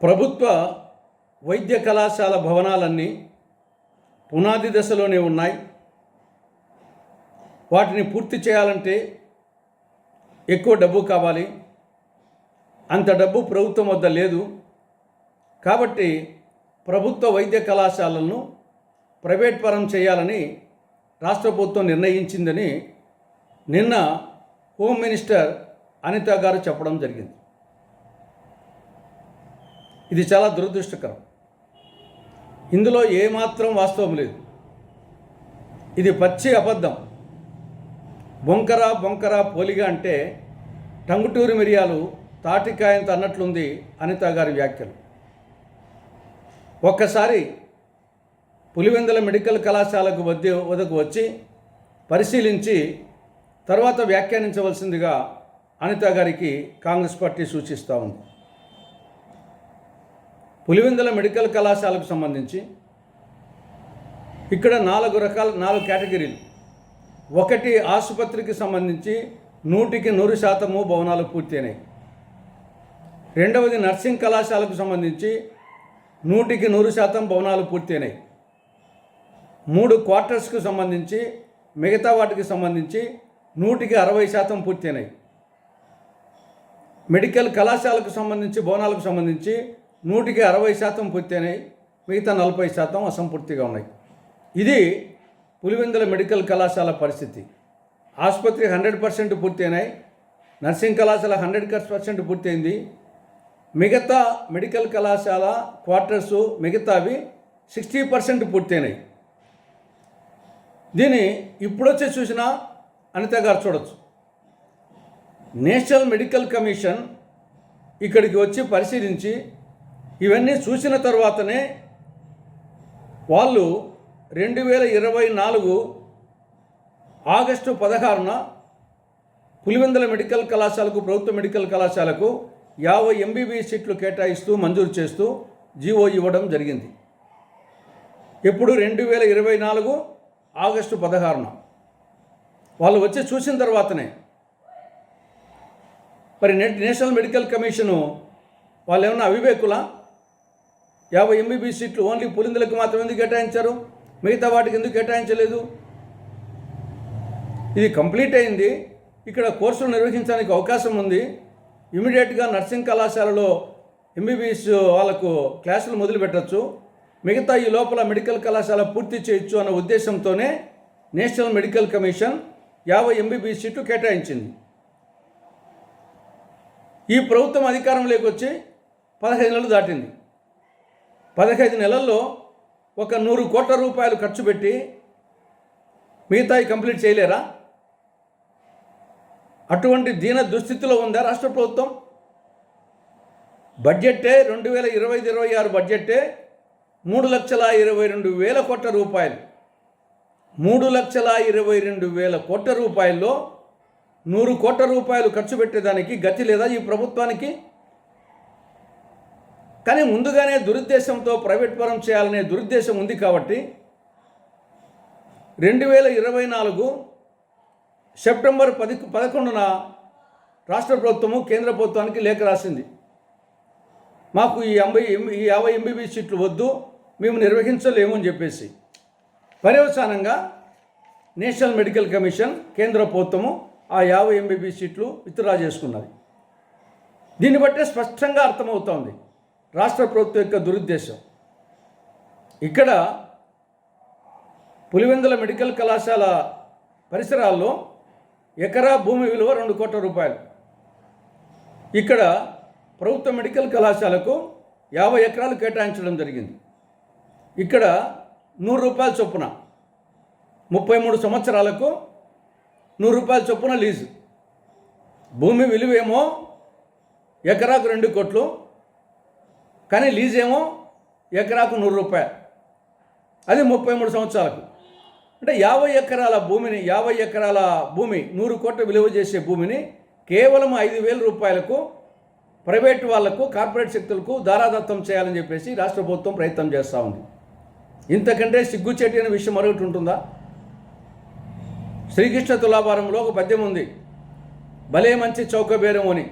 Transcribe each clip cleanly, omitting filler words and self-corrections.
ప్రభుత్వ వైద్య కళాశాల భవనాలన్నీ పునాది దశలోనే ఉన్నాయి. వాటిని పూర్తి చేయాలంటే ఎక్కువ డబ్బు కావాలి. అంత డబ్బు ప్రభుత్వం వద్ద లేదు. కాబట్టి ప్రభుత్వ వైద్య కళాశాలలను ప్రైవేట్ పరం చేయాలని రాష్ట్ర ప్రభుత్వం నిర్ణయించిందని నిన్న హోమ్ మినిస్టర్ అనిత గారు చెప్పడం జరిగింది. ఇది చాలా దురదృష్టకరం. ఇందులో ఏమాత్రం వాస్తవం లేదు. ఇది పచ్చి అబద్ధం. బొంకర పోలిగా అంటే టంగుటూరి మిరియాలు తాటికాయంత అన్నట్లుంది అనిత గారి వ్యాఖ్యలు. ఒక్కసారి పులివెందుల మెడికల్ కళాశాలకు వద్దకు వచ్చి పరిశీలించి తర్వాత వ్యాఖ్యానించవలసిందిగా అనిత గారికి కాంగ్రెస్ పార్టీ సూచిస్తూ ఉంది. పులివెందుల మెడికల్ కళాశాలకు సంబంధించి ఇక్కడ 4 కేటగిరీలు. ఒకటి, ఆసుపత్రికి సంబంధించి 100% భవనాలు పూర్తయినాయి. రెండవది, నర్సింగ్ కళాశాలకు సంబంధించి 100% భవనాలు పూర్తయినాయి. 3 క్వార్టర్స్కు సంబంధించి మిగతా వాటికి సంబంధించి 60% పూర్తయినాయి. మెడికల్ కళాశాలకు సంబంధించి భవనాలకు సంబంధించి 60% పూర్తయినాయి. మిగతా 40% అసంపూర్తిగా ఉన్నాయి. ఇది పులివెందుల మెడికల్ కళాశాల పరిస్థితి. ఆసుపత్రి 100% పూర్తయినాయి. నర్సింగ్ కళాశాల 100% పూర్తయింది. మిగతా మెడికల్ కళాశాల క్వార్టర్సు మిగతావి 60% పూర్తయినాయి. దీన్ని ఇప్పుడొచ్చి చూసినా అనిత గారు చూడొచ్చు. నేషనల్ మెడికల్ కమిషన్ ఇక్కడికి వచ్చి పరిశీలించి ఇవన్నీ చూసిన తర్వాతనే వాళ్ళు 2024 ఆగస్టు 16న పులివెందుల మెడికల్ కళాశాలకు, ప్రభుత్వ మెడికల్ కళాశాలకు 50 MBBS సీట్లు కేటాయిస్తూ మంజూరు చేస్తూ జీవో ఇవ్వడం జరిగింది. ఎప్పుడు 2024 ఆగస్టు 16న వాళ్ళు వచ్చి చూసిన తర్వాతనే. మరి నేషనల్ మెడికల్ కమిషను వాళ్ళు ఏమన్నా అవివేకులా? 50 MBBS సీట్లు ఓన్లీ పులివెందులకు మాత్రం ఎందుకు కేటాయించారు? మిగతా వాటికి ఎందుకు కేటాయించలేదు? ఇది కంప్లీట్ అయింది. ఇక్కడ కోర్సులు నిర్వహించడానికి అవకాశం ఉంది. ఇమీడియట్గా నర్సింగ్ కళాశాలలో MBBS వాళ్ళకు క్లాసులు మొదలుపెట్టచ్చు. మిగతా ఈ లోపల మెడికల్ కళాశాల పూర్తి చేయొచ్చు అన్న ఉద్దేశంతోనే నేషనల్ మెడికల్ కమిషన్ 50 MBBS సీట్లు కేటాయించింది. ఈ ప్రభుత్వం అధికారంలోకి వచ్చి 15 నెలలు దాటింది. 15 నెలల్లో ఒక 100 కోట్ల రూపాయలు ఖర్చు పెట్టి మిగతాయి కంప్లీట్ చేయలేరా? అటువంటి దీన దుస్థితిలో ఉందా రాష్ట్ర ప్రభుత్వం? బడ్జెట్టే 2025-26 బడ్జెట్టే 3,22,000 కోట్ల రూపాయలు. 3,22,000 కోట్ల రూపాయల్లో 100 కోట్ల రూపాయలు ఖర్చు పెట్టేదానికి గతి లేదా ఈ ప్రభుత్వానికి? కానీ ముందుగానే దురుద్దేశంతో ప్రైవేట్ పరం చేయాలనే దురుద్దేశం ఉంది కాబట్టి 2024 సెప్టెంబర్ 11న రాష్ట్ర ప్రభుత్వము కేంద్ర ప్రభుత్వానికి లేఖ రాసింది. మాకు ఈ 50 MBBS సీట్లు వద్దు, మేము నిర్వహించలేము అని చెప్పేసి. పర్యవసానంగా నేషనల్ మెడికల్ కమిషన్, కేంద్ర ప్రభుత్వము ఆ 50 MBBS సీట్లు విత్డ్రా చేసుకున్నది. దీన్ని బట్టే స్పష్టంగా అర్థమవుతోంది రాష్ట్ర ప్రభుత్వం యొక్క దురుద్దేశం. ఇక్కడ పులివెందుల మెడికల్ కళాశాల పరిసరాల్లో ఎకరా భూమి విలువ 2 కోట్ల రూపాయలు. ఇక్కడ ప్రభుత్వ మెడికల్ కళాశాలకు 50 ఎకరాలు కేటాయించడం జరిగింది. ఇక్కడ 100 రూపాయల చొప్పున 33 సంవత్సరాలకు 100 రూపాయల చొప్పున లీజు. భూమి విలువేమో ఎకరాకు 2 కోట్లు, కానీ లీజ్ ఏమో ఎకరాకు 100 రూపాయలు. అది 33 సంవత్సరాలకు. అంటే 50 ఎకరాల భూమిని 100 కోట్ల విలువ చేసే భూమిని కేవలం 5,000 రూపాయలకు ప్రైవేట్ వాళ్లకు, కార్పొరేట్ శక్తులకు దారాదత్తం చేయాలని చెప్పేసి రాష్ట్ర ప్రభుత్వం ప్రయత్నం చేస్తూ ఉంది. ఇంతకంటే సిగ్గుచేటి అనే విషయం మరొకటి ఉంటుందా? శ్రీకృష్ణ తులాభారంలో ఒక పద్యం ఉంది, భలే మంచి చౌకబేరం అని.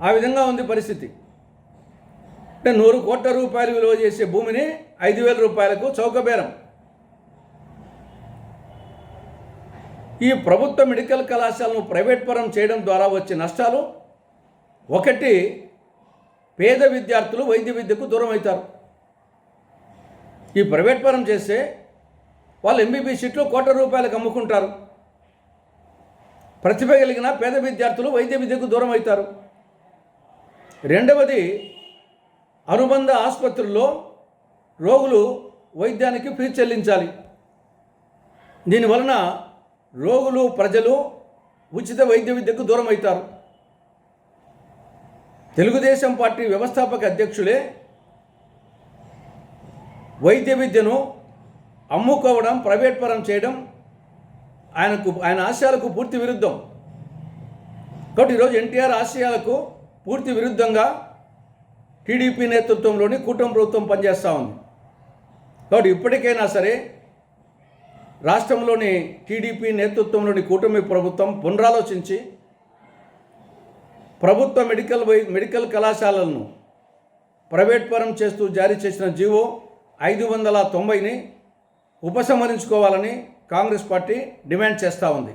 ఆ విధంగా ఉంది పరిస్థితి. అంటే 100 కోట్ల రూపాయలు విలువ చేసే భూమిని 5,000 రూపాయలకు చౌకబేరం. ఈ ప్రభుత్వ మెడికల్ కళాశాలను ప్రైవేట్ పరం చేయడం ద్వారా వచ్చే నష్టాలు: ఒకటి, పేద విద్యార్థులు వైద్య విద్యకు దూరం అవుతారు. ఈ ప్రైవేట్ పరం చేస్తే వాళ్ళు ఎంబీబీ సీట్లు కోట్ల రూపాయలకు అమ్ముకుంటారు. ప్రతిభ కలిగిన పేద విద్యార్థులు వైద్య విద్యకు దూరం అవుతారు. రెండవది, అనుబంధ ఆసుపత్రుల్లో రోగులు వైద్యానికి ఫీజు చెల్లించాలి. దీనివలన రోగులు, ప్రజలు ఉచిత వైద్య విద్యకు దూరం అవుతారు. తెలుగుదేశం పార్టీ వ్యవస్థాపక అధ్యక్షులే వైద్య విద్యను అమ్ముకోవడం, ప్రైవేట్ పరం చేయడం ఆయన ఆశయాలకు పూర్తి విరుద్ధం. కాబట్టి ఈరోజు ఎన్టీఆర్ ఆశయాలకు పూర్తి విరుద్ధంగా టీడీపీ నేతృత్వంలోని కూటమి ప్రభుత్వం పనిచేస్తూ ఉంది. కాబట్టి ఇప్పటికైనా సరే రాష్ట్రంలోని టీడీపీ నేతృత్వంలోని కూటమి ప్రభుత్వం పునరాలోచించి ప్రభుత్వ మెడికల్ కళాశాలలను ప్రైవేట్ పరం చేస్తూ జారీ చేసిన జీవో 590ని ఉపసంహరించుకోవాలని కాంగ్రెస్ పార్టీ డిమాండ్ చేస్తూ ఉంది.